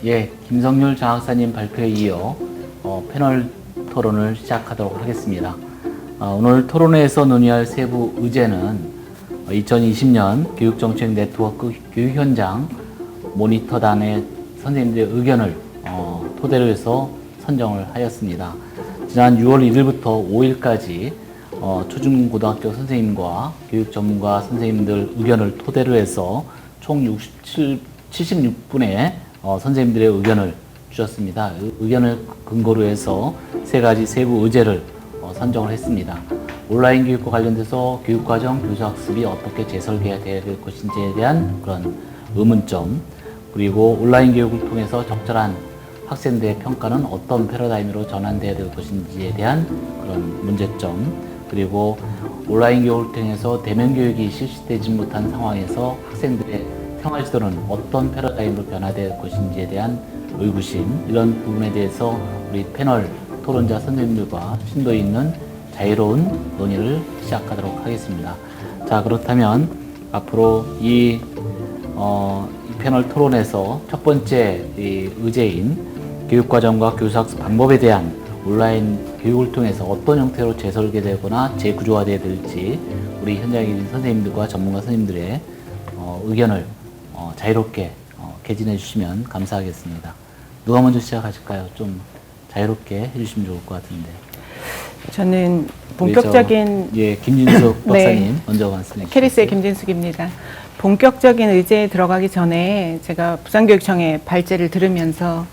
예, 김성률 장학사님 발표에 이어 패널 토론을 시작하도록 하겠습니다. 오늘 토론회에서 논의할 세부 의제는 2020년 교육정책 네트워크 교육 현장 모니터단의 선생님들의 의견을 토대로 해서 선정을 하였습니다. 지난 6월 1일부터 5일까지 초중고등학교 선생님과 교육 전문가 선생님들 의견을 토대로 해서 총 76분의 선생님들의 의견을 주셨습니다. 의견을 근거로 해서 세 가지 세부 의제를 선정을 했습니다. 온라인 교육과 관련돼서 교육과정, 교수학습이 어떻게 재설계해야 될 것인지에 대한 그런 의문점, 그리고 온라인 교육을 통해서 적절한 학생들의 평가는 어떤 패러다임으로 전환되어야 될 것인지에 대한 그런 문제점, 그리고 온라인 교육을 통해서 대면 교육이 실시되지 못한 상황에서 학생들의 생활 지도는 어떤 패러다임으로 변화될 것인지에 대한 의구심, 이런 부분에 대해서 우리 패널 토론자 선생님들과 심도 있는 자유로운 논의를 시작하도록 하겠습니다. 자, 그렇다면 앞으로 이 패널 토론에서 첫 번째 의제인 교육과정과 교수학습 방법에 대한 온라인 교육을 통해서 어떤 형태로 재설계되거나 재구조화되어야 될지 우리 현장에 있는 선생님들과 전문가 선생님들의 의견을 자유롭게 개진해 주시면 감사하겠습니다. 누가 먼저 시작하실까요? 좀 자유롭게 해주시면 좋을 것 같은데. 저는 본격적인 김진숙 박사님 네, 먼저 말씀해 주시죠. 캐리스의 김진숙입니다. 본격적인 의제에 들어가기 전에 제가 부산교육청의 발제를 들으면서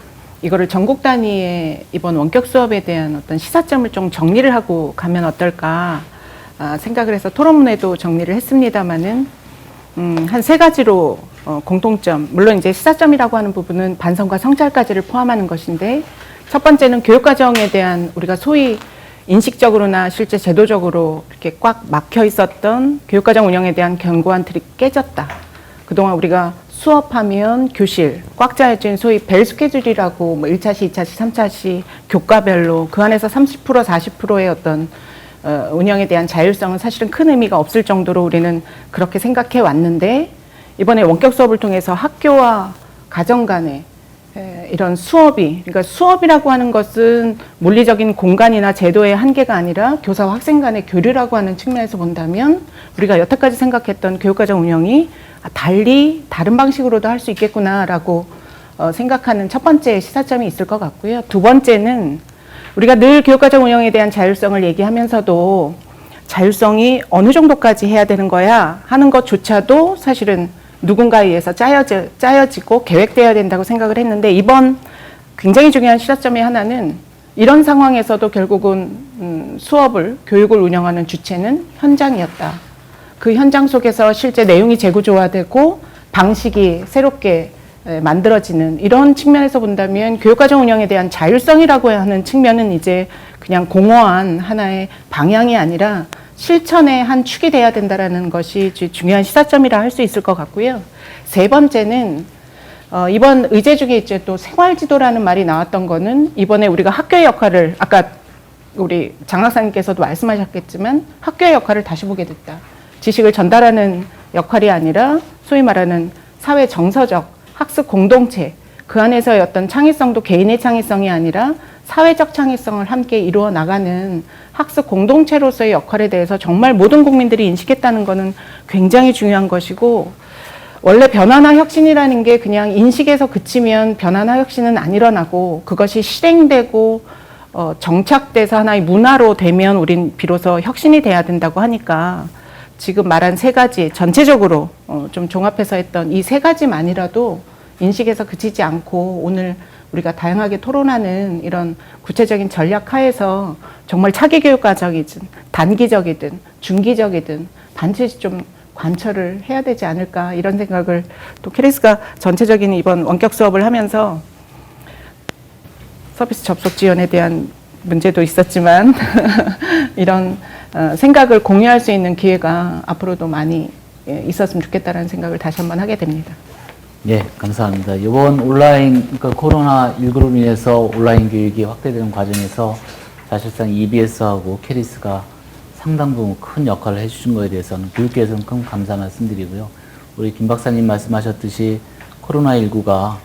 이거를 전국 단위의 이번 원격 수업에 대한 어떤 시사점을 좀 정리를 하고 가면 어떨까 생각을 해서 토론문에도 정리를 했습니다마는 한 세 가지로 공통점, 물론 이제 시사점이라고 하는 부분은 반성과 성찰까지를 포함하는 것인데, 첫 번째는 교육과정에 대한 우리가 소위 인식적으로나 실제 제도적으로 이렇게 꽉 막혀 있었던 교육과정 운영에 대한 견고한 틀이 깨졌다. 그동안 우리가 수업하면 교실, 꽉 짜여진 소위 벨 스케줄이라고 뭐 1차시, 2차시, 3차시 교과별로 그 안에서 30%, 40%의 어떤 운영에 대한 자율성은 사실은 큰 의미가 없을 정도로 우리는 그렇게 생각해 왔는데, 이번에 원격 수업을 통해서 학교와 가정 간에 이런 수업이, 그러니까 수업이라고 하는 것은 물리적인 공간이나 제도의 한계가 아니라 교사와 학생 간의 교류라고 하는 측면에서 본다면 우리가 여태까지 생각했던 교육과정 운영이 달리 다른 방식으로도 할 수 있겠구나라고 생각하는 첫 번째 시사점이 있을 것 같고요. 두 번째는 우리가 늘 교육과정 운영에 대한 자율성을 얘기하면서도 자율성이 어느 정도까지 해야 되는 거야 하는 것조차도 사실은 누군가에 의해서 짜여지고 계획되어야 된다고 생각을 했는데, 이번 굉장히 중요한 시사점의 하나는 이런 상황에서도 결국은 수업을, 교육을 운영하는 주체는 현장이었다. 그 현장 속에서 실제 내용이 재구조화되고 방식이 새롭게 만들어지는 이런 측면에서 본다면 교육과정 운영에 대한 자율성이라고 하는 측면은 이제 그냥 공허한 하나의 방향이 아니라 실천의 한 축이 돼야 된다는 것이 중요한 시사점이라 할 수 있을 것 같고요. 세 번째는 이번 의제 중에 이제 또 생활지도라는 말이 나왔던 거는 이번에 우리가 학교의 역할을, 아까 우리 장 박사님께서도 말씀하셨겠지만 학교의 역할을 다시 보게 됐다. 지식을 전달하는 역할이 아니라 소위 말하는 사회 정서적 학습 공동체, 그 안에서의 어떤 창의성도 개인의 창의성이 아니라 사회적 창의성을 함께 이루어 나가는 학습 공동체로서의 역할에 대해서 정말 모든 국민들이 인식했다는 것은 굉장히 중요한 것이고, 원래 변화나 혁신이라는 게 그냥 인식에서 그치면 변화나 혁신은 안 일어나고 그것이 실행되고 정착돼서 하나의 문화로 되면 우린 비로소 혁신이 돼야 된다고 하니까 지금 말한 세 가지 전체적으로 좀 종합해서 했던 이 세 가지만이라도 인식에서 그치지 않고 오늘 우리가 다양하게 토론하는 이런 구체적인 전략 하에서 정말 차기 교육 과정이든 단기적이든 중기적이든 반드시 좀 관철을 해야 되지 않을까, 이런 생각을 또 캐리스가 전체적인 이번 원격 수업을 하면서 서비스 접속 지원에 대한 문제도 있었지만 이런 생각을 공유할 수 있는 기회가 앞으로도 많이 있었으면 좋겠다는 생각을 다시 한번 하게 됩니다. 예, 감사합니다. 이번 온라인, 그러니까 코로나19로 인해서 온라인 교육이 확대되는 과정에서 사실상 EBS하고 캐리스가 상당 부분 큰 역할을 해주신 거에 대해서는 교육계에서는 큰 감사 말씀드리고요. 우리 김 박사님 말씀하셨듯이 코로나19가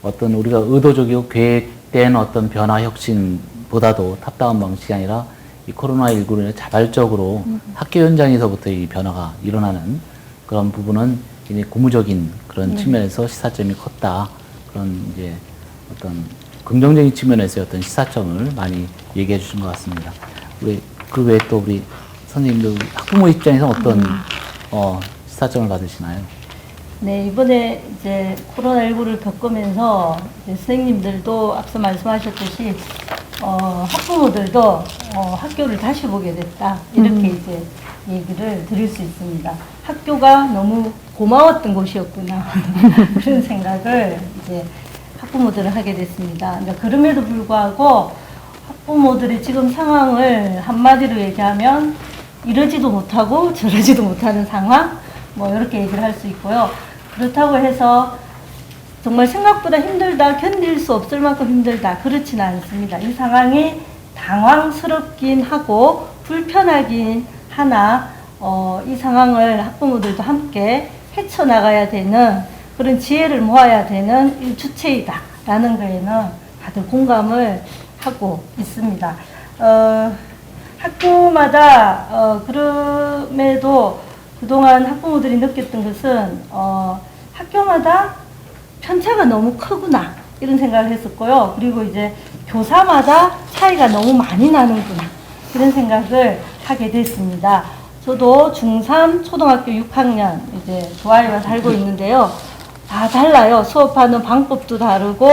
어떤 우리가 의도적이고 계획된 어떤 변화 혁신보다도 탑다운 방식이 아니라 이 코로나19로 인해 자발적으로 학교 현장에서부터 이 변화가 일어나는 그런 부분은 굉장히 고무적인 그런 측면에서 시사점이 컸다. 그런 이제 어떤 긍정적인 측면에서의 어떤 시사점을 많이 얘기해 주신 것 같습니다. 우리 그 외에 또 우리 선생님들 학부모 입장에서 어떤 시사점을 받으시나요? 네, 이번에 이제 코로나19를 겪으면서 이제 선생님들도 앞서 말씀하셨듯이 학부모들도 학교를 다시 보게 됐다. 이렇게 이제 얘기를 드릴 수 있습니다. 학교가 너무 고마웠던 곳이었구나. 그런 생각을 이제 학부모들은 하게 됐습니다. 그러니까 그럼에도 불구하고 학부모들의 지금 상황을 한마디로 얘기하면 이러지도 못하고 저러지도 못하는 상황? 뭐 이렇게 얘기를 할 수 있고요. 그렇다고 해서 정말 생각보다 힘들다, 견딜 수 없을 만큼 힘들다, 그렇지는 않습니다. 이 상황이 당황스럽긴 하고 불편하긴 하나 이 상황을 학부모들도 함께 헤쳐나가야 되는 그런 지혜를 모아야 되는 이 주체이다 라는 거에는 다들 공감을 하고 있습니다. 학교마다 그럼에도 그동안 학부모들이 느꼈던 것은 학교마다 편차가 너무 크구나 이런 생각을 했었고요. 그리고 이제 교사마다 차이가 너무 많이 나는구나 이런 생각을 하게 됐습니다. 저도 중3 초등학교 6학년 이제 두 아이와 살고 있는데요. 다 달라요. 수업하는 방법도 다르고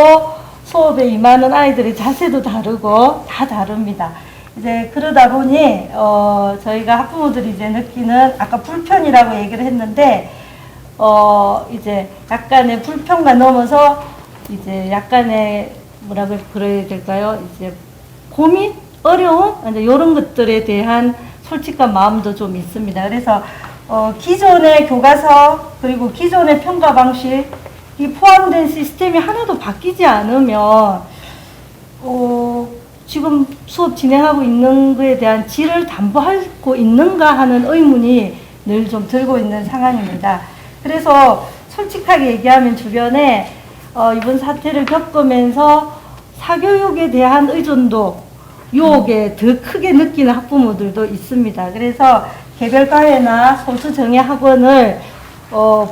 수업에 임하는 아이들의 자세도 다르고 다 다릅니다. 이제 그러다 보니 저희가 학부모들이 이제 느끼는 아까 불편이라고 얘기를 했는데 이제 약간의 불편과 넘어서 이제 약간의 뭐라고 그래야 될까요? 이제 고민, 어려움, 이제 이런 것들에 대한 솔직한 마음도 좀 있습니다. 그래서 기존의 교과서 그리고 기존의 평가 방식이 포함된 시스템이 하나도 바뀌지 않으면 지금 수업 진행하고 있는 것에 대한 질을 담보하고 있는가 하는 의문이 늘 좀 들고 있는 상황입니다. 그래서 솔직하게 얘기하면 주변에 이번 사태를 겪으면서 사교육에 대한 의존도 유혹에 더 크게 느끼는 학부모들도 있습니다. 그래서 개별과외나 소수 정예 학원을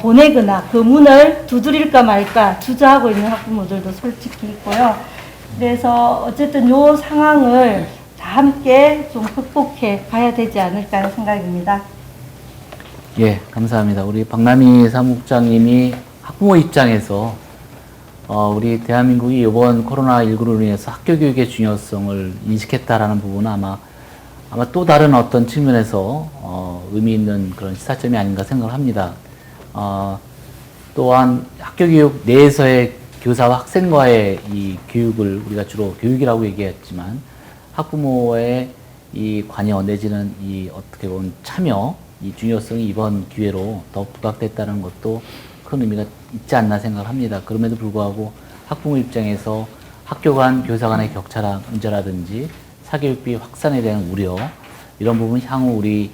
보내거나 그 문을 두드릴까 말까 주저하고 있는 학부모들도 솔직히 있고요. 그래서 어쨌든 이 상황을 다 함께 좀 극복해 가야 되지 않을까 하는 생각입니다. 예, 감사합니다. 우리 박남희 사무국장님이 학부모 입장에서 우리 대한민국이 이번 코로나19로 인해서 학교 교육의 중요성을 인식했다라는 부분은 아마 또 다른 어떤 측면에서 의미 있는 그런 시사점이 아닌가 생각을 합니다. 또한 학교 교육 내에서의 교사와 학생과의 이 교육을 우리가 주로 교육이라고 얘기했지만 학부모의 이 관여 내지는 이 어떻게 보면 참여 이 중요성이 이번 기회로 더욱 부각됐다는 것도 큰 의미가 있지 않나 생각을 합니다. 그럼에도 불구하고 학부모 입장에서 학교 간 교사 간의 격차 문제라든지 사교육비 확산에 대한 우려 이런 부분 향후 우리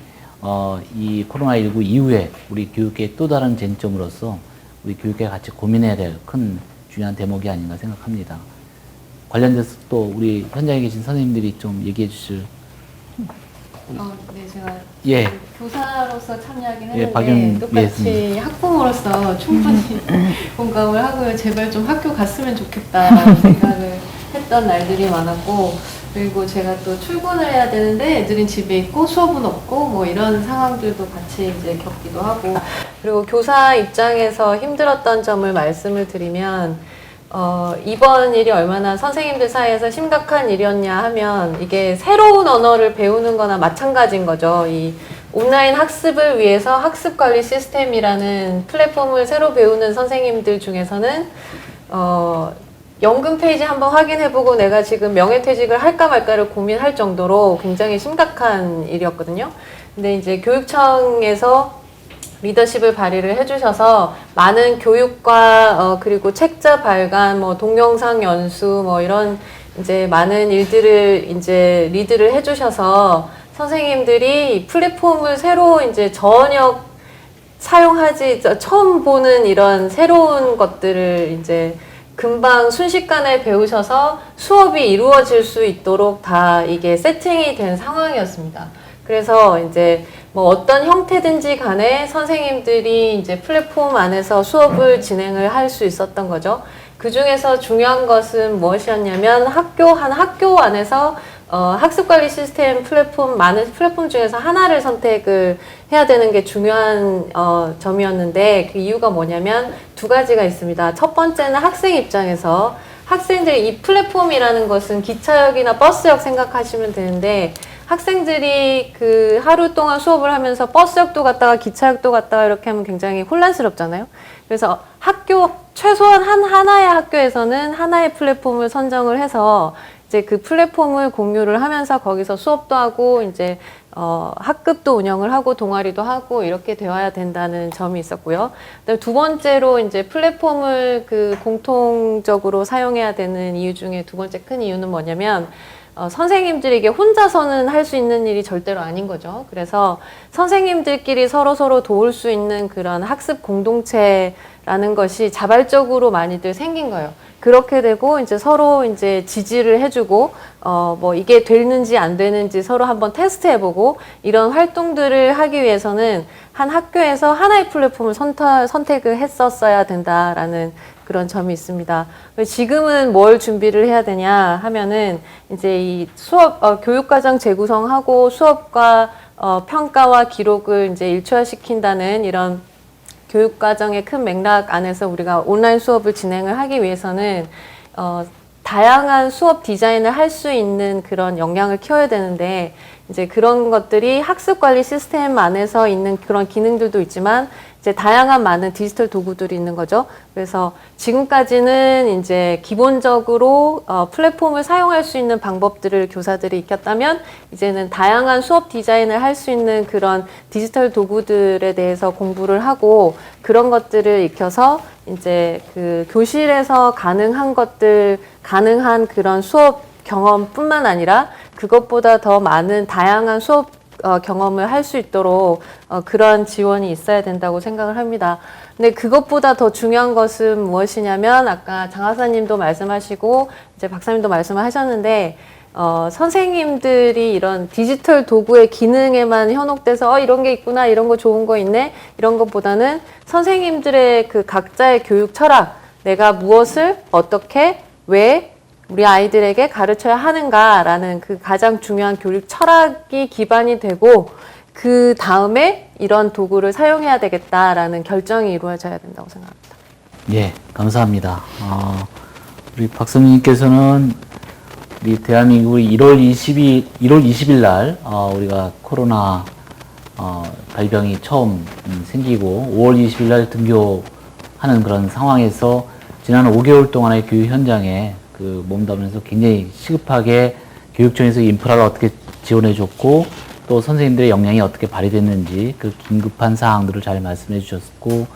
이 코로나19 이후에 우리 교육계의 또 다른 쟁점으로서 우리 교육계가 같이 고민해야 될 큰 중요한 대목이 아닌가 생각합니다. 관련돼서 또 우리 현장에 계신 선생님들이 좀 얘기해 주실. 네, 제가 예. 교사로서 참여하긴 예, 했는데 박영 똑같이 예수님. 학부모로서 충분히 공감을 하고요. 제발 좀 학교 갔으면 좋겠다라는 생각을 했던 날들이 많았고, 그리고 제가 또 출근을 해야 되는데 애들은 집에 있고 수업은 없고 뭐 이런 상황들도 같이 이제 겪기도 하고, 그리고 교사 입장에서 힘들었던 점을 말씀을 드리면 이번 일이 얼마나 선생님들 사이에서 심각한 일이었냐 하면 이게 새로운 언어를 배우는 거나 마찬가지인 거죠. 이 온라인 학습을 위해서 학습관리 시스템이라는 플랫폼을 새로 배우는 선생님들 중에서는 연금 페이지 한번 확인해보고 내가 지금 명예퇴직을 할까 말까를 고민할 정도로 굉장히 심각한 일이었거든요. 근데 이제 교육청에서 리더십을 발휘를 해주셔서 많은 교육과 그리고 책자 발간, 뭐 동영상 연수, 뭐 이런 이제 많은 일들을 이제 리드를 해주셔서 선생님들이 이 플랫폼을 새로 이제 전혀 사용하지 처음 보는 이런 새로운 것들을 이제 금방 순식간에 배우셔서 수업이 이루어질 수 있도록 다 이게 세팅이 된 상황이었습니다. 그래서 이제 뭐 어떤 형태든지 간에 선생님들이 이제 플랫폼 안에서 수업을 진행을 할 수 있었던 거죠. 그 중에서 중요한 것은 무엇이었냐면 한 학교 안에서 학습관리 시스템 플랫폼, 많은 플랫폼 중에서 하나를 선택을 해야 되는 게 중요한 점이었는데 그 이유가 뭐냐면 두 가지가 있습니다. 첫 번째는 학생 입장에서 학생들이 이 플랫폼이라는 것은 기차역이나 버스역 생각하시면 되는데 학생들이 그 하루 동안 수업을 하면서 버스역도 갔다가 기차역도 갔다가 이렇게 하면 굉장히 혼란스럽잖아요. 그래서 최소한 하나의 학교에서는 하나의 플랫폼을 선정을 해서 이제 그 플랫폼을 공유를 하면서 거기서 수업도 하고 이제 학급도 운영을 하고 동아리도 하고 이렇게 되어야 된다는 점이 있었고요. 그다음에 두 번째로 이제 플랫폼을 그 공통적으로 사용해야 되는 이유 중에 두 번째 큰 이유는 뭐냐면 선생님들이 이게 혼자서는 할 수 있는 일이 절대로 아닌 거죠. 그래서 선생님들끼리 서로 도울 수 있는 그런 학습 공동체라는 것이 자발적으로 많이들 생긴 거예요. 그렇게 되고 이제 서로 이제 지지를 해주고 뭐 이게 되는지 안 되는지 서로 한번 테스트해보고 이런 활동들을 하기 위해서는 한 학교에서 하나의 플랫폼을 선택을 했었어야 된다라는 그런 점이 있습니다. 지금은 뭘 준비를 해야 되냐 하면은 이제 이 수업 교육과정 재구성하고 수업과 평가와 기록을 이제 일체화시킨다는 이런 교육과정의 큰 맥락 안에서 우리가 온라인 수업을 진행을 하기 위해서는 다양한 수업 디자인을 할 수 있는 그런 역량을 키워야 되는데 이제 그런 것들이 학습관리 시스템 안에서 있는 그런 기능들도 있지만 이제 다양한 많은 디지털 도구들이 있는 거죠. 그래서 지금까지는 이제 기본적으로 플랫폼을 사용할 수 있는 방법들을 교사들이 익혔다면 이제는 다양한 수업 디자인을 할 수 있는 그런 디지털 도구들에 대해서 공부를 하고 그런 것들을 익혀서 이제 그 교실에서 가능한 그런 수업 경험뿐만 아니라 그것보다 더 많은 다양한 수업 경험을 할 수 있도록 그런 지원이 있어야 된다고 생각을 합니다. 근데 그것보다 더 중요한 것은 무엇이냐면 아까 장학사님도 말씀하시고 이제 박사님도 말씀을 하셨는데 선생님들이 이런 디지털 도구의 기능에만 현혹돼서 이런 게 있구나, 이런 거 좋은 거 있네, 이런 것보다는 선생님들의 그 각자의 교육 철학, 내가 무엇을 어떻게 왜 우리 아이들에게 가르쳐야 하는가라는 그 가장 중요한 교육 철학이 기반이 되고 그 다음에 이런 도구를 사용해야 되겠다라는 결정이 이루어져야 된다고 생각합니다. 예, 감사합니다. 우리 박사님께서는 우리 대한민국이 1월 20일 날 우리가 코로나 발병이 처음 생기고 5월 20일 날 등교하는 그런 상황에서 지난 5개월 동안의 교육 현장에 그 몸담으면서 굉장히 시급하게 교육청에서 인프라를 어떻게 지원해줬고 또 선생님들의 역량이 어떻게 발휘됐는지 그 긴급한 사항들을 잘 말씀해 주셨고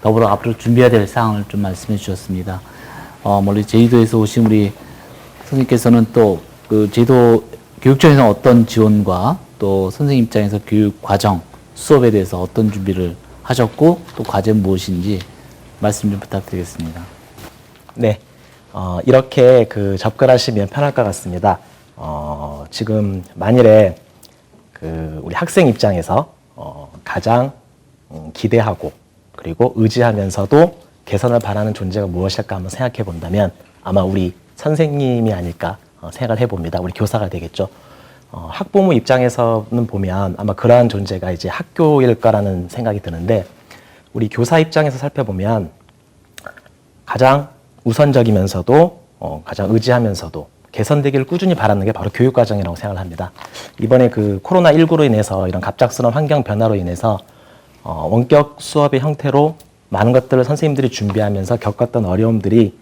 더불어 앞으로 준비해야 될 사항을 좀 말씀해 주셨습니다. 멀리 제주도에서 오신 우리 선생님께서는 또 그 제주도 교육청에서 어떤 지원과 또 선생님 입장에서 교육 과정, 수업에 대해서 어떤 준비를 하셨고 또 과제는 무엇인지 말씀 좀 부탁드리겠습니다. 네. 이렇게 그 접근하시면 편할 것 같습니다. 지금 만일에 그 우리 학생 입장에서 가장 기대하고 그리고 의지하면서도 개선을 바라는 존재가 무엇일까 한번 생각해 본다면 아마 우리 선생님이 아닐까 생각을 해봅니다. 우리 교사가 되겠죠. 학부모 입장에서는 보면 아마 그러한 존재가 이제 학교일까라는 생각이 드는데 우리 교사 입장에서 살펴보면 가장 우선적이면서도 가장 의지하면서도 개선되기를 꾸준히 바라는 게 바로 교육과정이라고 생각을 합니다. 이번에 그 코로나19로 인해서 이런 갑작스러운 환경 변화로 인해서 원격 수업의 형태로 많은 것들을 선생님들이 준비하면서 겪었던 어려움들이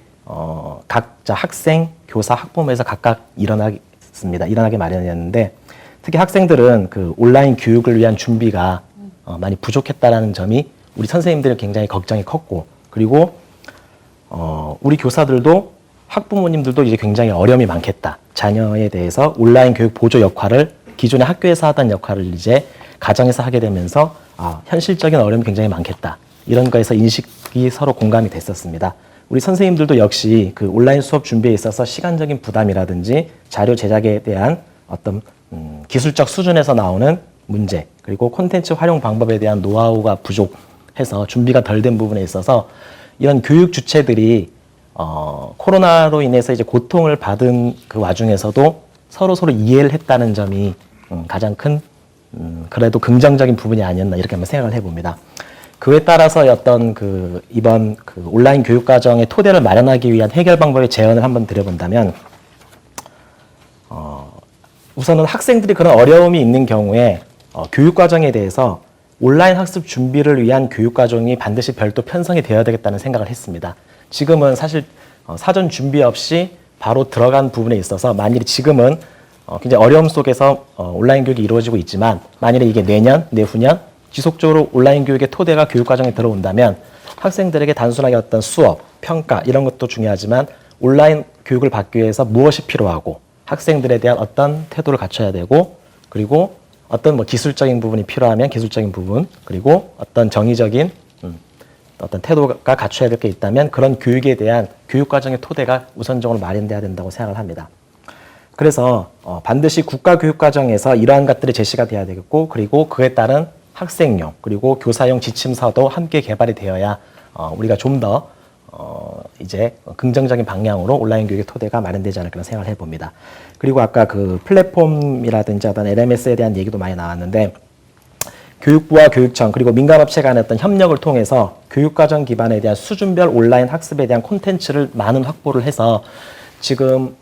각자 학생, 교사, 학부모에서 각각 일어나게 마련이었는데 특히 학생들은 그 온라인 교육을 위한 준비가 많이 부족했다라는 점이 우리 선생님들이 굉장히 걱정이 컸고 그리고 우리 교사들도 학부모님들도 이제 굉장히 어려움이 많겠다. 자녀에 대해서 온라인 교육 보조 역할을 기존의 학교에서 하던 역할을 이제 가정에서 하게 되면서 현실적인 어려움이 굉장히 많겠다. 이런 거에서 인식이 서로 공감이 됐었습니다. 우리 선생님들도 역시 그 온라인 수업 준비에 있어서 시간적인 부담이라든지 자료 제작에 대한 어떤 기술적 수준에서 나오는 문제, 그리고 콘텐츠 활용 방법에 대한 노하우가 부족해서 준비가 덜 된 부분에 있어서 이런 교육 주체들이 코로나로 인해서 이제 고통을 받은 그 와중에서도 서로 이해를 했다는 점이 가장 큰 그래도 긍정적인 부분이 아니었나 이렇게 한번 생각을 해봅니다. 그에 따라서 어떤 이번 온라인 교육 과정의 토대를 마련하기 위한 해결 방법의 제언을 한번 드려본다면, 우선은 학생들이 그런 어려움이 있는 경우에 교육 과정에 대해서 온라인 학습 준비를 위한 교육 과정이 반드시 별도 편성이 되어야 되겠다는 생각을 했습니다. 지금은 사실 사전 준비 없이 바로 들어간 부분에 있어서 만일에 지금은 굉장히 어려움 속에서 온라인 교육이 이루어지고 있지만, 만일에 이게 내년, 내후년 지속적으로 온라인 교육의 토대가 교육 과정에 들어온다면 학생들에게 단순하게 어떤 수업, 평가 이런 것도 중요하지만 온라인 교육을 받기 위해서 무엇이 필요하고 학생들에 대한 어떤 태도를 갖춰야 되고, 그리고 어떤 기술적인 부분이 필요하면 기술적인 부분, 그리고 어떤 정의적인 어떤 태도가 갖춰야 될 게 있다면 그런 교육에 대한 교육 과정의 토대가 우선적으로 마련돼야 된다고 생각을 합니다. 그래서 반드시 국가 교육 과정에서 이러한 것들이 제시가 돼야 되겠고, 그리고 그에 따른 학생용 그리고 교사용 지침서도 함께 개발이 되어야 우리가 좀 더 이제 긍정적인 방향으로 온라인 교육의 토대가 마련되지 않을까 생각을 해봅니다. 그리고 아까 그 플랫폼이라든지 어떤 LMS에 대한 얘기도 많이 나왔는데, 교육부와 교육청 그리고 민간업체 간의 어떤 협력을 통해서 교육과정 기반에 대한 수준별 온라인 학습에 대한 콘텐츠를 많은 확보를 해서 지금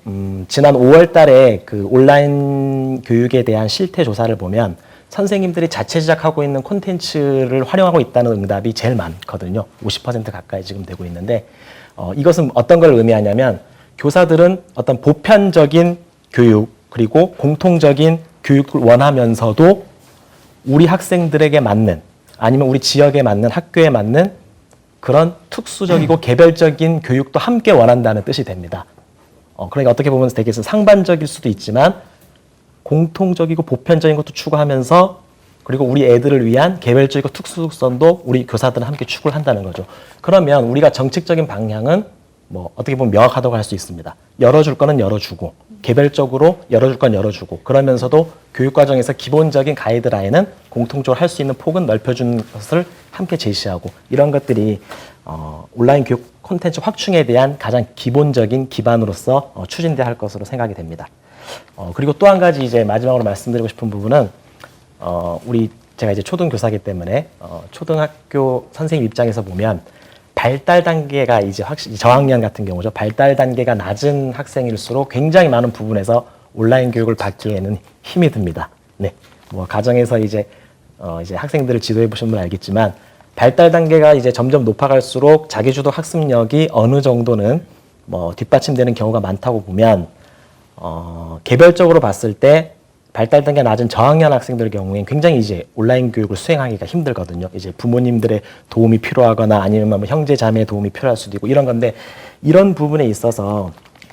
지난 5월 달에 그 온라인 교육에 대한 실태 조사를 보면 선생님들이 자체 제작하고 있는 콘텐츠를 활용하고 있다는 응답이 제일 많거든요. 50% 가까이 지금 되고 있는데, 이것은 어떤 걸 의미하냐면 교사들은 어떤 보편적인 교육 그리고 공통적인 교육을 원하면서도 우리 학생들에게 맞는, 아니면 우리 지역에 맞는, 학교에 맞는 그런 특수적이고 개별적인 교육도 함께 원한다는 뜻이 됩니다. 그러니까 어떻게 보면 되게 상반적일 수도 있지만 공통적이고 보편적인 것도 추구하면서, 그리고 우리 애들을 위한 개별적이고 특수성도 우리 교사들은 함께 추구를 한다는 거죠. 그러면 우리가 정책적인 방향은 어떻게 보면 명확하다고 할 수 있습니다. 열어줄 거는 열어주고, 개별적으로 열어줄 건 열어주고, 그러면서도 교육과정에서 기본적인 가이드라인은 공통적으로 할 수 있는 폭은 넓혀주는 것을 함께 제시하고, 이런 것들이 온라인 교육 콘텐츠 확충에 대한 가장 기본적인 기반으로서 추진돼야 할 것으로 생각이 됩니다. 그리고 또 한 가지 이제 마지막으로 말씀드리고 싶은 부분은, 제가 이제 초등교사이기 때문에 초등학교 선생님 입장에서 보면 발달 단계가 이제 확실히 저학년 같은 경우죠. 발달 단계가 낮은 학생일수록 굉장히 많은 부분에서 온라인 교육을 받기에는 힘이 듭니다. 네, 가정에서 이제 학생들을 지도해 보신 분은 알겠지만 발달 단계가 이제 점점 높아갈수록 자기주도 학습력이 어느 정도는 뒷받침되는 경우가 많다고 보면, 개별적으로 봤을 때 발달 단계가 낮은 저학년 학생들 경우에는 굉장히 이제 온라인 교육을 수행하기가 힘들거든요. 이제 부모님들의 도움이 필요하거나 아니면 형제 자매의 도움이 필요할 수도 있고 이런 건데, 이런 부분에 있어서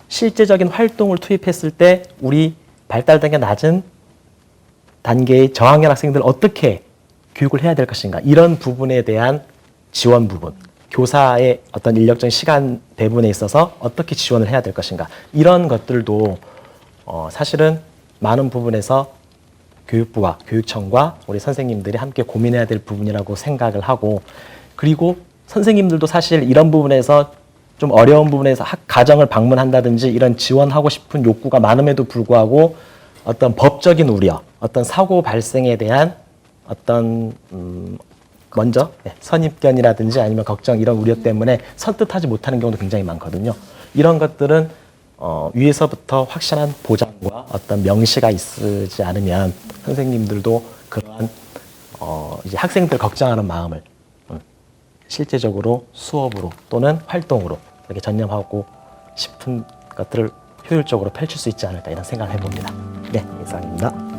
실제적인 활동을 투입했을 때 우리 발달 단계가 낮은 단계의 저학년 학생들 어떻게 교육을 해야 될 것인가, 이런 부분에 대한 지원 부분, 교사의 어떤 인력적인 시간 배분에 있어서 어떻게 지원을 해야 될 것인가, 이런 것들도 사실은 많은 부분에서 교육부와 교육청과 우리 선생님들이 함께 고민해야 될 부분이라고 생각을 하고, 그리고 선생님들도 사실 이런 부분에서 좀 어려운 부분에서 가정을 방문한다든지 이런 지원하고 싶은 욕구가 많음에도 불구하고 어떤 법적인 우려, 어떤 사고 발생에 대한 어떤 먼저 선입견이라든지 아니면 걱정, 이런 우려 때문에 선뜻하지 못하는 경우도 굉장히 많거든요. 이런 것들은 위에서부터 확실한 보장과 어떤 명시가 있지 않으면 선생님들도 그러한 이제 학생들 걱정하는 마음을 실제적으로 수업으로 또는 활동으로 이렇게 전념하고 싶은 것들을 효율적으로 펼칠 수 있지 않을까, 이런 생각을 해봅니다. 네, 이상입니다.